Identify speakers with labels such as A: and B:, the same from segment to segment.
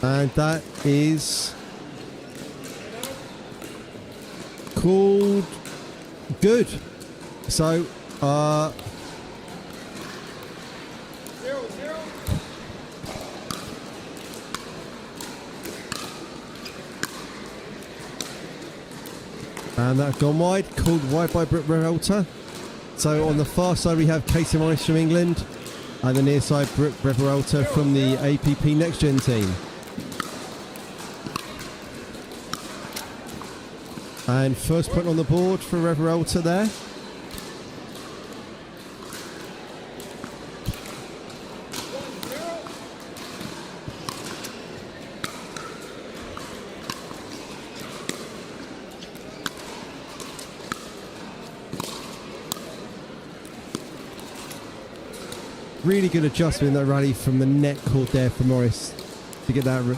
A: And that is called good. So, and that's gone wide, called wide by Revuelta. So on the far side we have Casey Morris from England, and the near side Revuelta from the APP Next Gen team. And first point on the board for Revuelta there. Really good adjustment in that rally from the net caught there for Morris to get that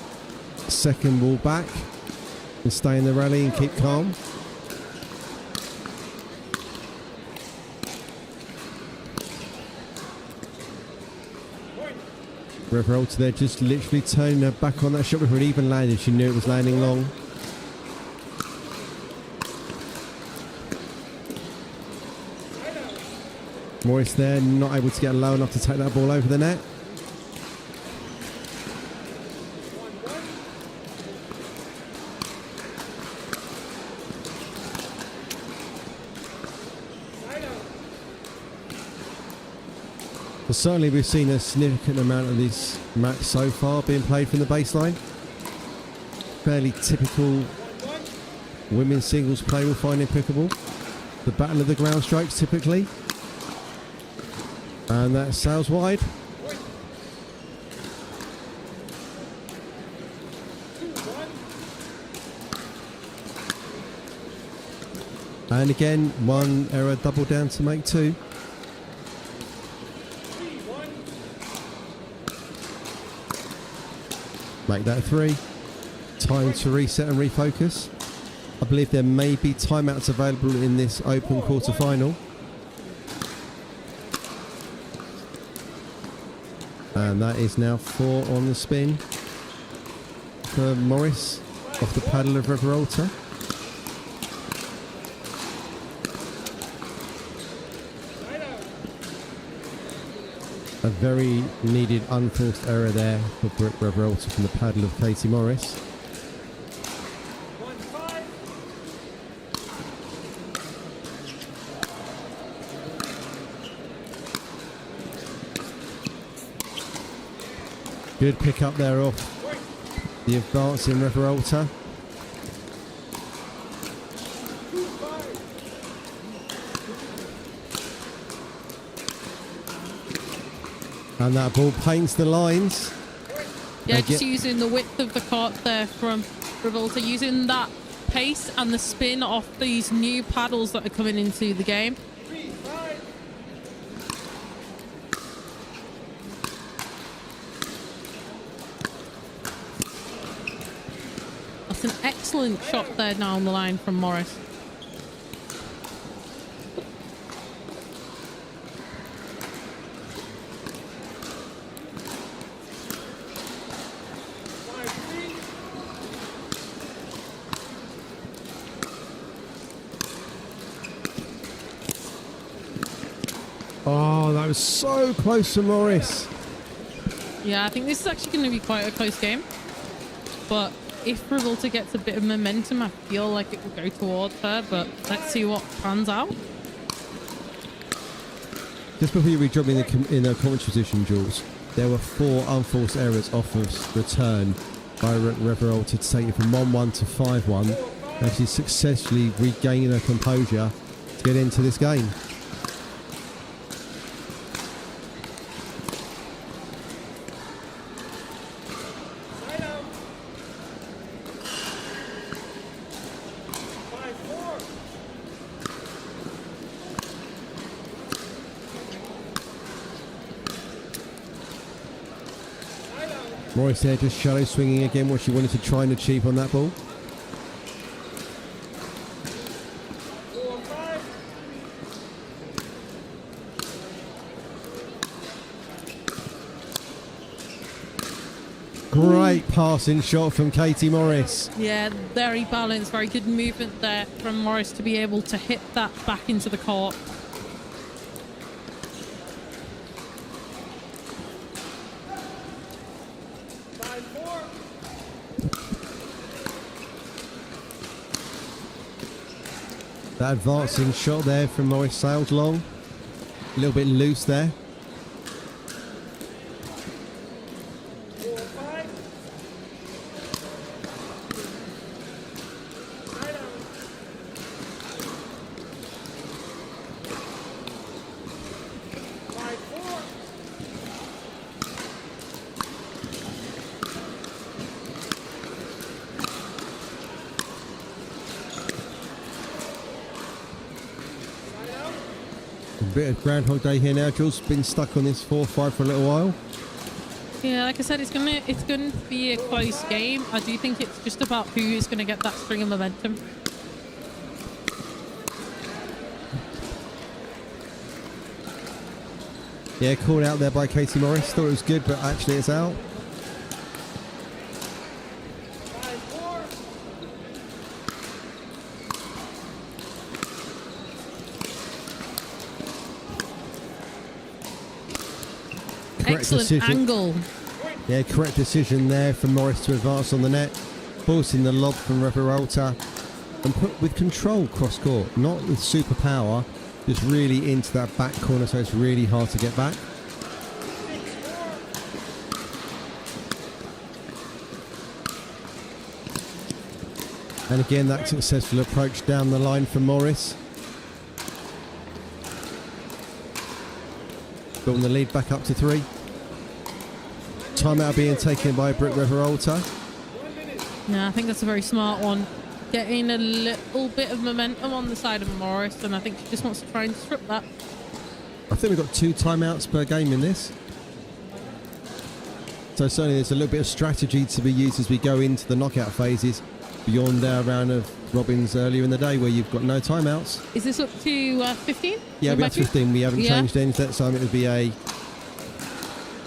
A: second ball back and stay in the rally and keep calm. Revuelta there just literally turning her back on that shot before it even landed. She knew it was landing long. Morris there, not able to get low enough to take that ball over the net. But certainly we've seen a significant amount of this match so far being played from the baseline. Fairly typical women's singles play we'll find in pickleball. The battle of the ground strokes typically. And that sails wide. And again, one error, double down to make two. Make that three. Time to reset and refocus. I believe there may be timeouts available in this open quarter-final. And that is now 4 on the spin for Morris off the paddle of Revuelta. A very needed unforced error there for Revuelta from the paddle of Katie Morris. Good pick up there off the advance in Revuelta. And that ball paints the lines.
B: Yeah, just using the width of the court there from Revuelta, using that pace and the spin off these new paddles that are coming into the game. That's an excellent shot there down the line from Morris.
A: Oh, that was so close to Morris.
B: Yeah, I think this is actually going to be quite a close game. But if Revuelta gets a bit of momentum, I feel like it will go towards her. But let's see what pans out.
A: Just before you rejoin me in the commentary position, Jules, there were 4 unforced errors off of return by Revuelta to take it from 1-1 to 5-1. Actually successfully regaining her composure to get into this game. Morris there just shallow swinging again what she wanted to try and achieve on that ball. Great passing shot from Katie Morris.
B: Yeah, very balanced, very good movement there from Morris to be able to hit that back into the court.
A: That advancing shot there from Morris sailed long. A little bit loose there. A bit of Groundhog Day here now. Jules been stuck on this 4-5 for a little while.
B: Yeah, like I said, it's gonna be a close game. I do think it's just about who is gonna get that string of momentum.
A: Yeah, called out there by Katie Morris. Thought it was good, but actually it's out.
B: Excellent angle.
A: Yeah, correct decision there from Morris to advance on the net. Forcing the lob from Revuelta and put with control cross court, not with super power, just really into that back corner, so it's really hard to get back. And again, that successful approach down the line from Morris. Building the lead back up to 3. Timeout being taken by Britt Revuelta.
B: No, I think that's a very smart one. Getting a little bit of momentum on the side of Morris, and I think she just wants to try and strip that.
A: I think we've got 2 timeouts per game in this. So certainly there's a little bit of strategy to be used as we go into the knockout phases beyond our round of robins earlier in the day where you've got no timeouts.
B: Is this up to 15?
A: Yeah, we're at 15. We haven't changed ends that time. It would be a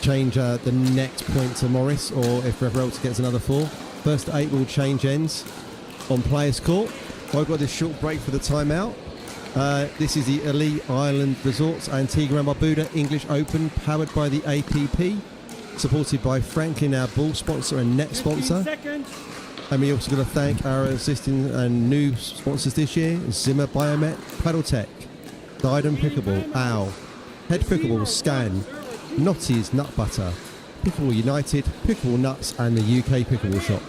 A: change the next point to Morris, or if Revuelta gets another 4. First 8 will change ends on players court. I've got this short break for the timeout. This is the Elite Island Resorts Antigua and Barbuda English Open, powered by the APP, supported by Franklin, our ball sponsor and net sponsor. And we also got to thank our existing and new sponsors this year: Zimmer Biomet, Paddle Tech, Diadem Pickleball, OWL, Head Pickleball, Scan, Notties Nut Butter, Pickleball United, Pickleball Nuts, and the UK Pickleball Shop.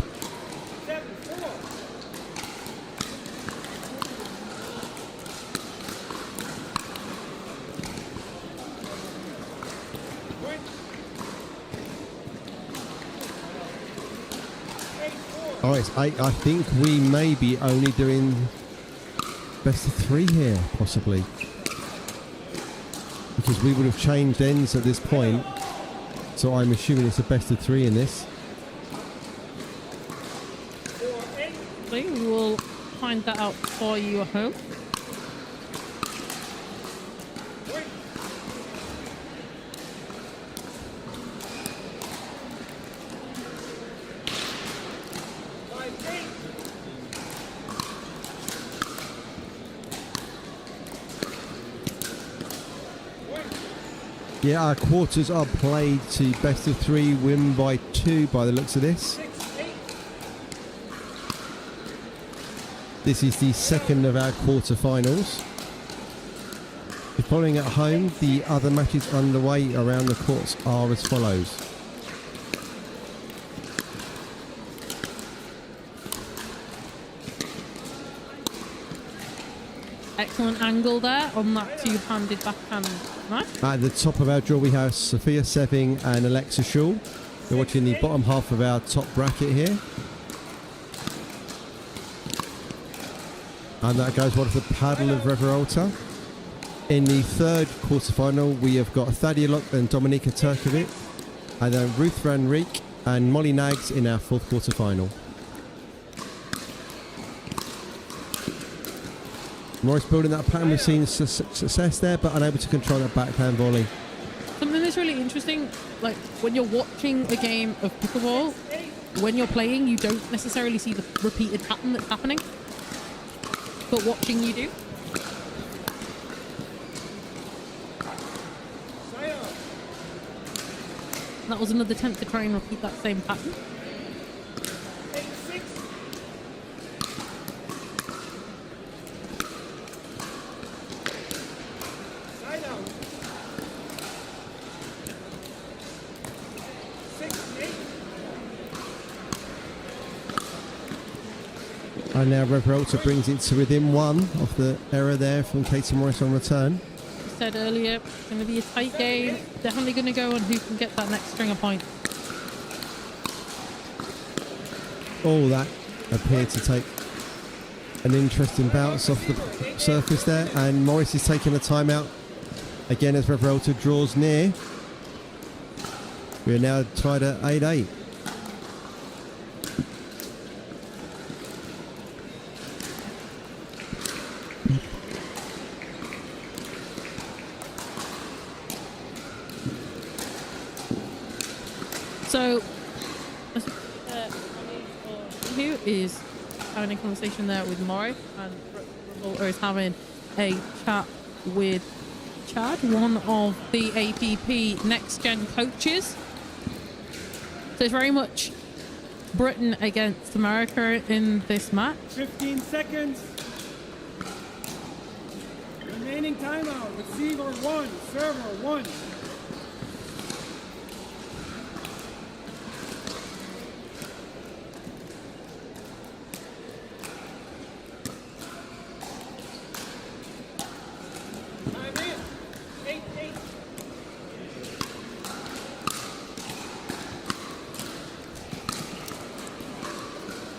A: Oh, it's 8. I think we may be only doing best of 3 here, possibly. Because we would have changed ends at this point. So I'm assuming it's a best of 3 in this.
B: We will find that out for you at home.
A: Yeah, our quarters are played to best of 3, win by 2 by the looks of this. This is the second of our quarterfinals. Following at home, the other matches underway around the courts are as follows.
B: Excellent angle there on that two-handed backhand. Nice.
A: At the top of our draw, we have Sophia Seving and Alexa Shaw. You're watching the bottom half of our top bracket here. And that goes one for the paddle of Revuelta. In the third quarterfinal, we have got Thadia Locke and Dominika Turkovic, and then Ruth Van Reek and Molly Nags in our fourth quarterfinal. Morris building that pattern. We've seen success there, but unable to control that backhand volley.
B: Something that's really interesting, like when you're watching a game of pickleball, when you're playing, you don't necessarily see the repeated pattern that's happening, but watching you do. And that was another attempt to try and repeat that same pattern.
A: And now Revuelta brings it to within 1 of the error there from Katie Morris on return.
B: Said earlier, it's going to be a tight game. Definitely going to go on who can get that next string of points.
A: Oh, that appeared to take an interesting bounce off the surface there, and Morris is taking a timeout again as Revuelta draws near. We are now tied at 8-8.
B: So, who is having a conversation there with Morris, and Revuelta is having a chat with Chad, one of the APP Next Gen coaches. So it's very much Britain against America in this match.
C: 15 seconds. Remaining timeout. Receiver 1, server 1.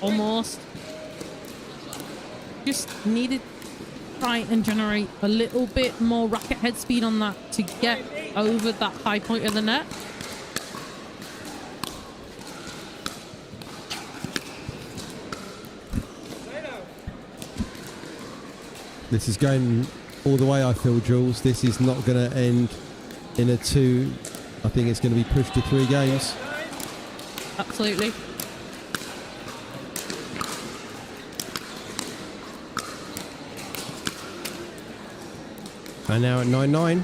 B: Almost. Just needed to try and generate a little bit more racket head speed on that to get over that high point of the net.
A: This is going all the way, I feel, Jules. This is not going to end in a 2. I think it's going to be pushed to 3 games.
B: Absolutely.
A: And now at 9-9.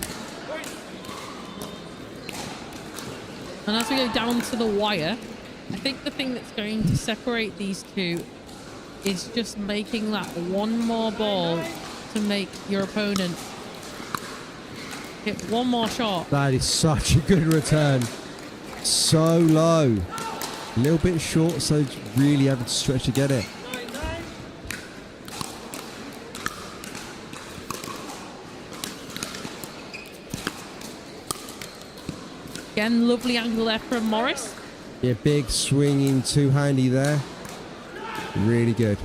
B: And as we go down to the wire, I think the thing that's going to separate these two is just making that one more ball to make your opponent hit one more shot.
A: That is such a good return. So low. A little bit short, so really having to stretch to get it.
B: Again, lovely angle there from Morris.
A: Yeah, big swinging two-handy there. Really good.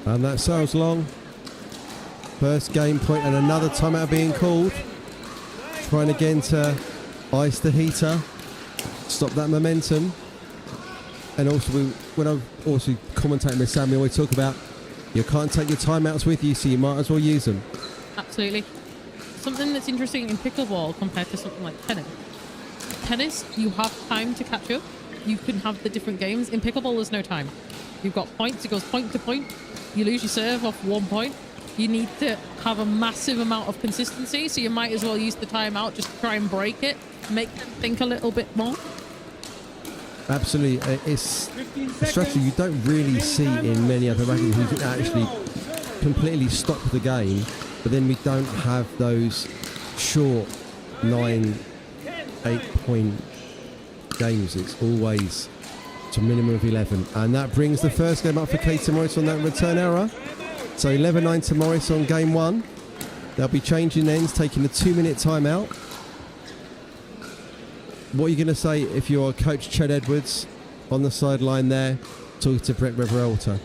A: And that sails long. First game point and another timeout being called. Trying again to ice the heater. Stop that momentum. And also, when I'm also commentating with Sam, we always talk about you can't take your timeouts with you, so you might as well use them.
B: Absolutely. Something that's interesting in pickleball compared to something like tennis. Tennis, you have time to catch up. You can have the different games. In pickleball, there's no time. You've got points. It goes point to point. You lose your serve off 1 point. You need to have a massive amount of consistency, so you might as well use the timeout just to try and break it, make them think a little bit more.
A: Absolutely. It's a strategy you don't really see in many other rackets who can actually completely stop the game, but then we don't have those short 9, 8 point games. It's always to a minimum of 11. And that brings the first game up for Katie Morris on that return error. So 11-9 to Morris on game 1. They'll be changing ends, taking a 2-minute timeout. What are you going to say if you're Coach Ched Edwards on the sideline there, talking to Brett Revuelta?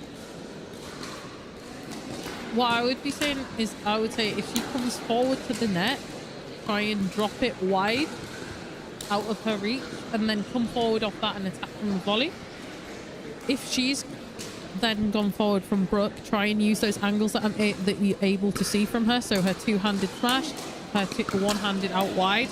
B: What I would be saying is, I would say if she comes forward to the net, try and drop it wide out of her reach, and then come forward off that and attack from the volley. If she's then gone forward from Brooke. Try and use those angles that that you're able to see from her. So her two-handed smash, her one-handed out wide.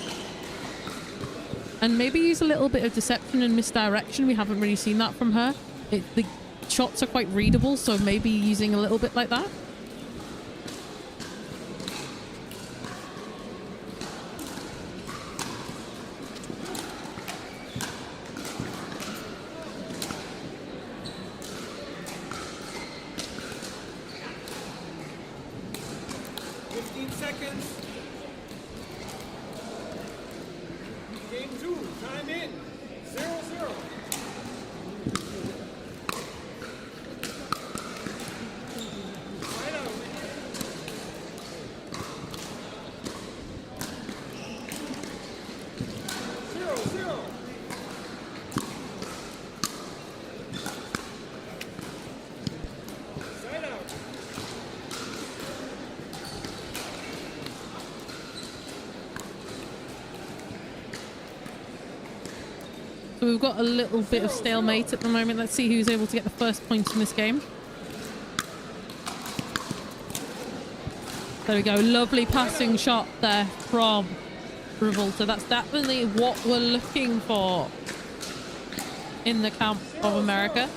B: And maybe use a little bit of deception and misdirection. We haven't really seen that from her. The shots are quite readable, so maybe using a little bit like that. So we've got a little bit of stalemate at the moment. Let's see who's able to get the first points in this game. There we go. Lovely passing shot there from Revuelta. That's definitely what we're looking for in the camp of America.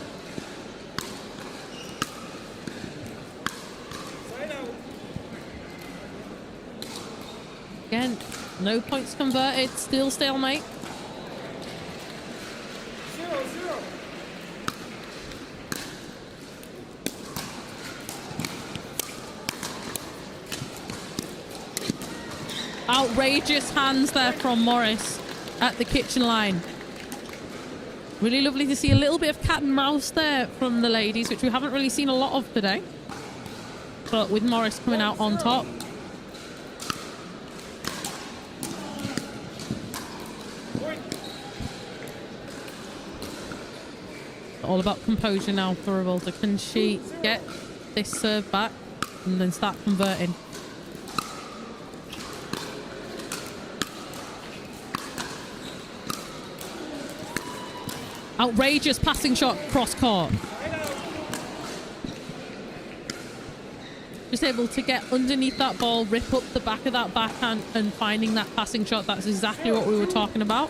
B: Again, no points converted. Still stalemate. Outrageous hands there from Morris at the kitchen line. Really lovely to see a little bit of cat and mouse there from the ladies, which we haven't really seen a lot of today. But with Morris coming out on top. All about composure now for Revuelta. Can she get this serve back and then start converting? Outrageous passing shot cross court. Just able to get underneath that ball, rip up the back of that backhand and finding that passing shot. That's exactly what we were talking about.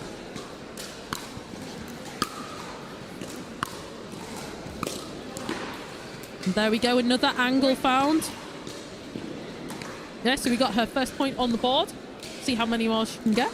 B: And there we go, another angle found. Yeah, so we got her first point on the board. See how many more she can get.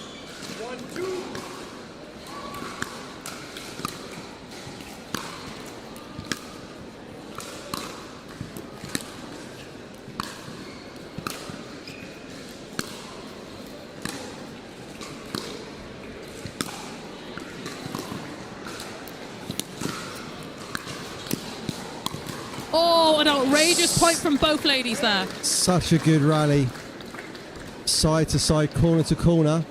B: Oh, an outrageous point from both ladies there.
A: Such a good rally. Side to side, corner to corner.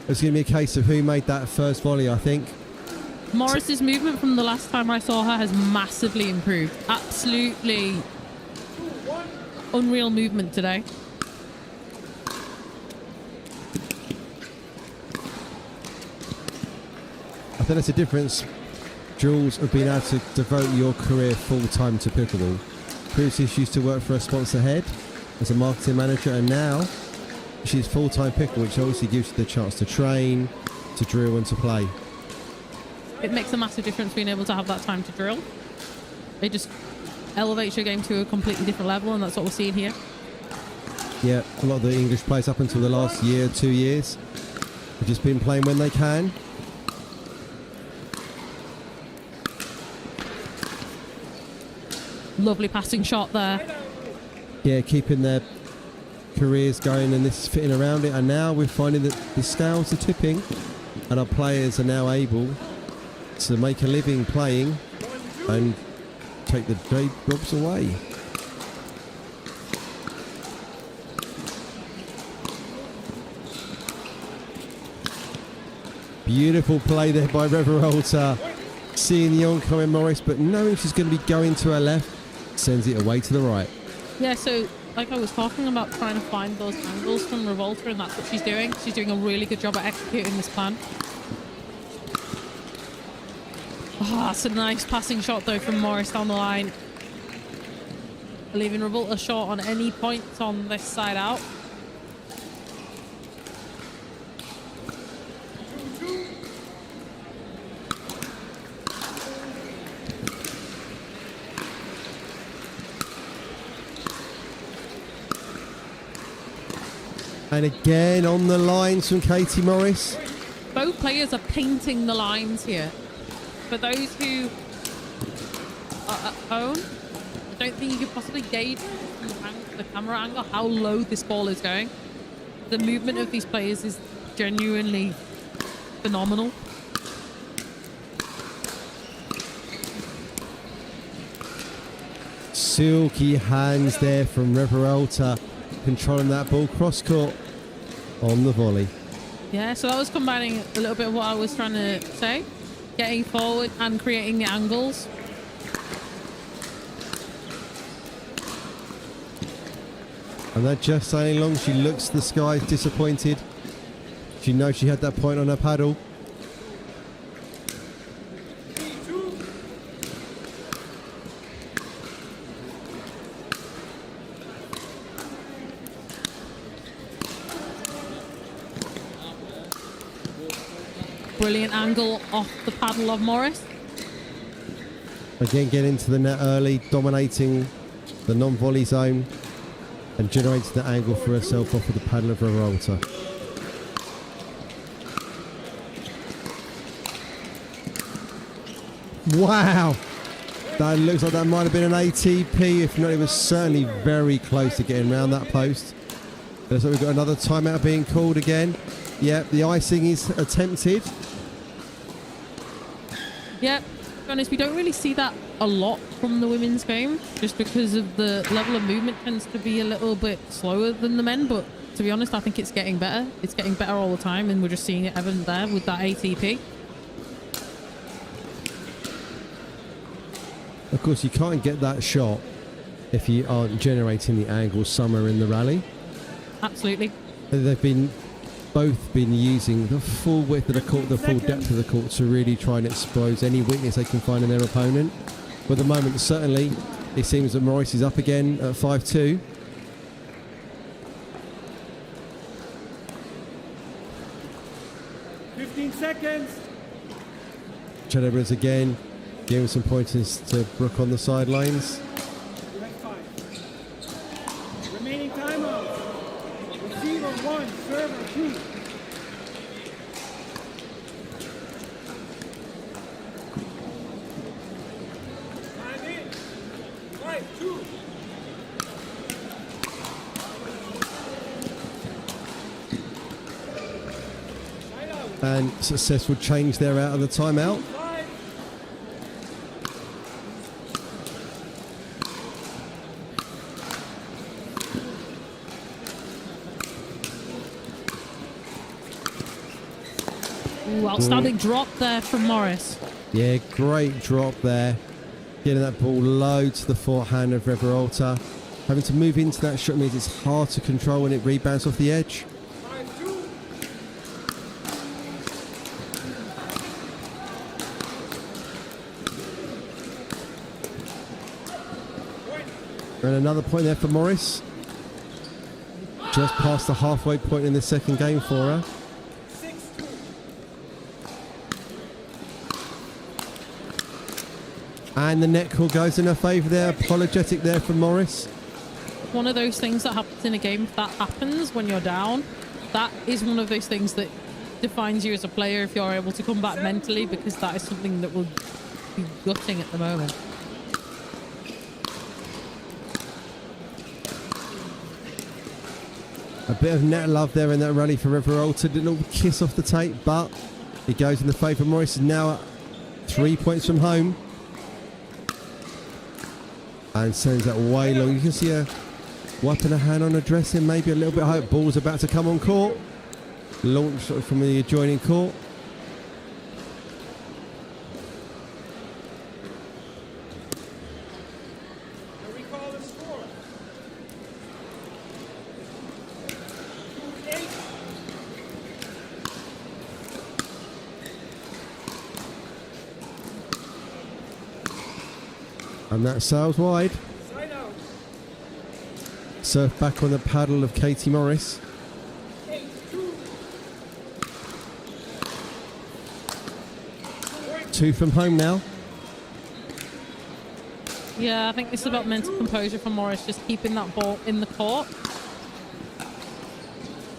A: It's going to be a case of who made that first volley, I think.
B: Morris's movement from the last time I saw her has massively improved. Absolutely unreal movement today.
A: I think that's the difference, Jules, of being able to devote your career full-time to pickleball. Previously, she used to work for a sponsor head as a marketing manager, and now she's full-time pickleball, which obviously gives you the chance to train, to drill and to play.
B: It makes a massive difference being able to have that time to drill. It just elevates your game to a completely different level, and that's what we're seeing here.
A: Yeah, a lot of the English players up until the last year, 2 years, have just been playing when they can.
B: Lovely passing shot there.
A: Yeah, keeping their careers going, and this is fitting around it. And now we're finding that the scales are tipping, and our players are now able to make a living playing and take the day jobs away. Beautiful play there by Revuelta, seeing the oncoming Morris, but knowing she's going to be going to her left, sends it away to the right.
B: Yeah, so like I was talking about, trying to find those angles from Revuelta, and that's what she's doing. She's doing a really good job at executing this plan. Ah, it's a nice passing shot though from Morris down the line. leaving Revuelta short on any points on this side out.
A: And again on the lines from Katie Morris.
B: Both players are painting the lines here. For those who are at home, I don't think you could possibly gauge from the camera angle how low this ball is going. The movement of these players is genuinely phenomenal.
A: Silky hands there from Revuelta, controlling that ball cross court on the volley.
B: Yeah, so that was combining a little bit of what I was trying to say. Getting forward and creating the angles.
A: And they're just sailing along. She looks to the skies disappointed. She knows she had that point on her paddle.
B: Brilliant angle off the paddle of Morris.
A: Again, getting into the net early, dominating the non-volley zone and generating the angle for herself off of the paddle of Revuelta. Wow! That looks like that might have been an ATP. If not, it was certainly very close to getting around that post. Looks like we've got another timeout being called again. Yep, the icing is attempted.
B: Yep, to be honest, we don't really see that a lot from the women's game, just because of the level of movement tends to be a little bit slower than the men. But to be honest, I think it's getting better. It's getting better all the time, and we're just seeing it evident there with that ATP.
A: Of course, you can't get that shot if you aren't generating the angle somewhere in the rally.
B: Absolutely.
A: They've both been using the full width of the court, the full depth of the court to really try and expose any weakness they can find in their opponent. But at the moment, certainly, it seems that Morris is up again at 5-2.
C: Seconds.
A: Chad Edwards again giving some pointers to Brooke on the sidelines.
C: Remaining timeouts. Receiver 1, server 2. Time in. 5-2.
A: And successful change there out of the timeout.
B: Ooh, outstanding drop there from Morris.
A: Yeah, great drop there. Getting that ball low to the forehand of Revuelta. Having to move into that shot means it's hard to control when it rebounds off the edge. And another point there for Morris. Just past the halfway point in the second game for her. And the net call goes in her favour there. Apologetic there for Morris.
B: One of those things that happens in a game, if that happens when you're down, that is one of those things that defines you as a player if you're able to come back mentally, because that is something that will be gutting at the moment.
A: A bit of net love there in that rally for Revuelta. Did a little kiss off the tape, but it goes in the favour. Morris is now at 3 points from home. And sends that way long. You can see her wiping her hand on her dressing, maybe a little bit high. Ball's about to come on court. Launched from the adjoining court.
C: Recall the score. 8.
A: And that sails wide.
C: Side out.
A: Surf back on the paddle of Katie Morris. Two from home now.
B: Yeah, I think it's about mental composure for Morris, just keeping that ball in the court.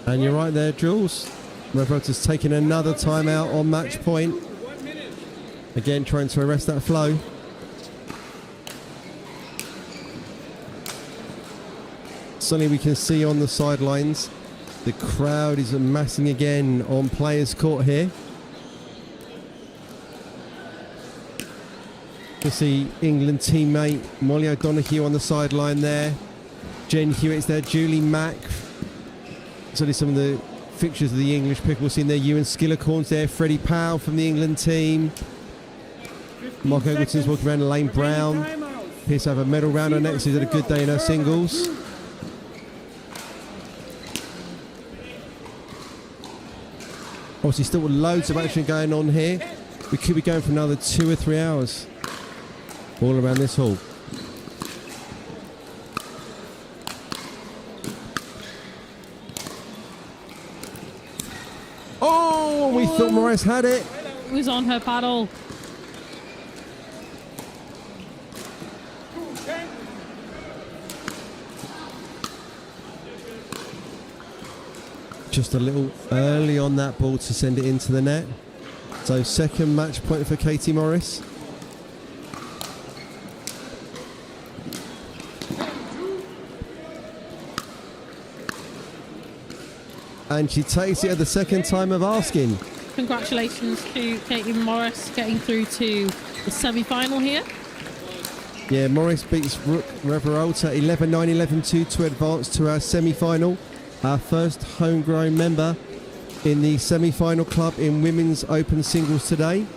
A: And you're right there, Jules. Revuelta's taking another timeout on match point. Again, trying to arrest that flow. Suddenly we can see on the sidelines, the crowd is amassing again on players' court here. You see England teammate Molly O'Donoghue on the sideline there. Jen Hewitt's there, Julie Mack. Certainly some of the fixtures of the English pickleball scene there. Ewan Skillicorn's there, Freddie Powell from the England team. Mark Egleton's walking around, Elaine Brown. Appears to have a medal round her next. She's had a good day in her singles. Obviously still loads of action going on here. We could be going for another 2 or 3 hours all around this hall. Oh, we thought Morris had it.
B: It was on her paddle.
A: Just a little early on that ball to send it into the net. So second match point for Katie Morris. And she takes it at the second time of asking.
B: Congratulations to Katie Morris getting through to the semi-final here.
A: Yeah, Morris beats Revuelta 11-9, 11-2 to advance to our semi-final. Our first homegrown member in the semi-final club in women's open singles today.